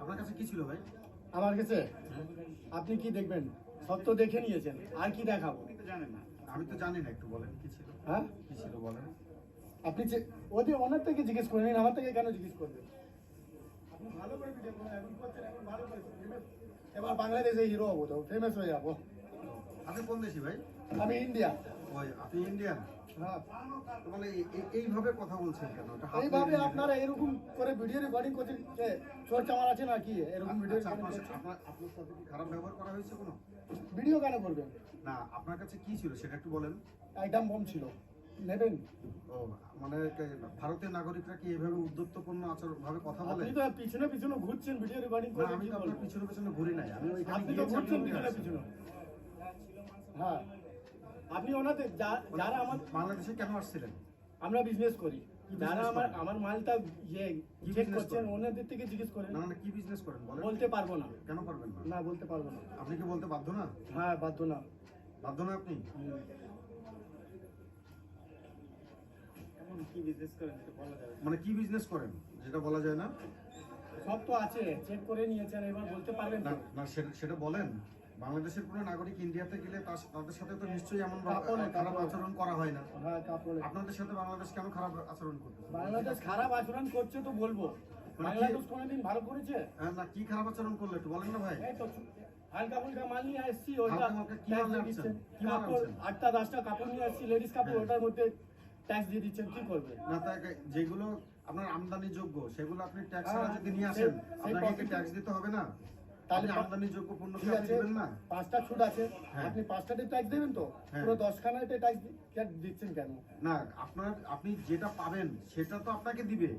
আপনার কাছে কি ছিল ভাই? আমার কাছে আপনি কি দেখবেন? সব তো দেখে নিয়েছেন, আর কি দেখাবো? জানেন না, আমি তো জানি না, একটু বলেন কি ছিল। হ্যাঁ, কি ছিল বলেন। আপনি ওদের ওনার থেকে জিজ্ঞেস করে নিন, আমার থেকে কেন জিজ্ঞেস করবেন? আপনি ভালো করে ভিডিও এখন করছেন, এখন ভালো করে এবার বাংলাদেশে হিরো হবো, তো ফেমাস হয়ে যাবো। আপনি কোন দেশি ভাই? আমি ইন্ডিয়া। ওই আপনি ইন্ডিয়ান? হ্যাঁ, মানে এইভাবে কথা বলছেন কেন? এটা হাত এইভাবে নেড়ে আপনারা এরকম করে ভিডিও রেকর্ডিং করছেন, চোর চামার আছে না কি? এরকম ভিডিও আচ্ছা, রেকর্ডিং করছেন, আপনার সাথে কি খারাপ ব্যবহার করা হয়েছে কোনো? ভিডিও কেন করবেন? না, আপনার কাছে কি ছিল সেটা একটু বলেন। আইটেম বম ছিল, নেবেন? ও, মানে ভারতের নাগরিকরা কি এভাবে উদ্যত্তপূর্ণ আচরণ ভাবে কথা বলে? আপনি তো পিছনে পিছনে ঘুরছেন ভিডিও রেকর্ডিং না, করে। আমি তো আপনার পিছনে পিছনে ঘুরি নাই, আমি ওইখানে আপনি তো গিয়েছি, ঘুরছেন আমি পিছনে আছি। পিছনে। হ্যাঁ, আপনি ওনাদের যারা আমার বাংলাদেশে কেন আসছিলেন? আমরা বিজনেস করি, কি যারা business আমার করেন? আমার মালটা ইয়ে কি চেক business করছেন, করেন? ওনাদের থেকে জিজ্ঞেস করেন। না না, কি বিজনেস করেন বলেন। বলতে পারবো না। কেন পারবেন না? না, বলতে পারবো না। আপনি কি বলতে বাধ্য না? হ্যাঁ, বাধ্য না। বাধ্য না আপনি? এখন কি বিজনেস করেন সেটা বলা যাবে না। মানে কি বিজনেস করেন যেটা বলা যায় না? সব তো আছে, চেক করে নিয়েছেন, এবার বলতে পারবেন না না। না, সেটা বলেন। বাংলাদেশের কোনো নাগরিক ইন্ডিয়াতে গেলে তাদের সাথে তো নিশ্চয়ই এমন কাপড়ে, খারাপ কাপড়ে। আচরণ করা হয় না। হ্যাঁ, কাপড়ে। আপনাদের সাথে বাংলাদেশ কেন খারাপ আচরণ করতেছে? বাংলাদেশ খারাপ আচরণ করছে তো বলবো, মানে কি? বাংলাদেশ কোনোদিন ভালো করেছে? না, কি খারাপ আচরণ করলে একটু বলেন না ভাই। এই তো হালকা ফুলকা মাল নিয়ে আসছি, ওইটা হালকা ফুলকা কি মাল নিয়ে আসছেন? কি মাল কাপড় আনছেন? 8টা 10টা কাপড় নিয়ে আসছি, লেডিস কাপড়, হ্যাঁ। ওটার মধ্যে ট্যাক্স দিয়ে দিচ্ছেন, কি করবে? না, তাকে যেগুলো আপনার আমদানি যোগ্য সেগুলো আপনি ট্যাক্স ছাড়া হ্যাঁ, যদি নিয়ে আসেন, সেই আপনাকে কি profit- ট্যাক্স দিতে হবে না? তাহলে তাহলে আমদানি যোগ্য পণ্য কি ঠিক আপনি আছে, দিবেন না? 5টা ছুট আছে, হ্যাঁ। আপনি 5টাতে ট্যাক্স দেবেন তো? হ্যাঁ। পুরো 10খানাতে ট্যাক্স দিচ্ছেন কেন? না, আপনি যেটা পাবেন সেটা তো আপনাকে দিবে।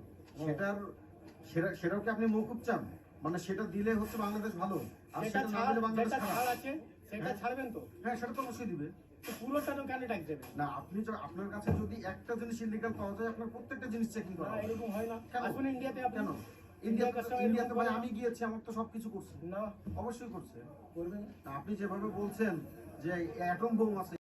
সেটাও কি আপনি মৌকুব চান? মানে সেটা দিলে হচ্ছে বাংলাদেশ ভালো, আর যেটা সেটা না ছাড়, দিলে বাংলাদেশ যেটা ছাড় খারাপ। আছে সেটা হ্যাঁ। ছাড়বেন তো? হ্যাঁ, সেটা তো অবশ্যই দিবে। তো পুরোটা তো কেন ট্যাক্স দেবেন? না, আপনার কাছে যদি একটা জিনিস ইলিগাল পাওয়া যায়, আপনার প্রত্যেকটা জিনিস চেকিং করা না, হবে। এরকম হয় না। কেন? আসুন ইন্ডিয়াতে, আপনি কেন? ইন্ডিয়াতে ভাই আমি গিয়েছি, আমার তো সবকিছু করছে। না অবশ্যই করছে। করবেন। আপনি যেভাবে বলছেন যে অ্যাটম বোম আছে,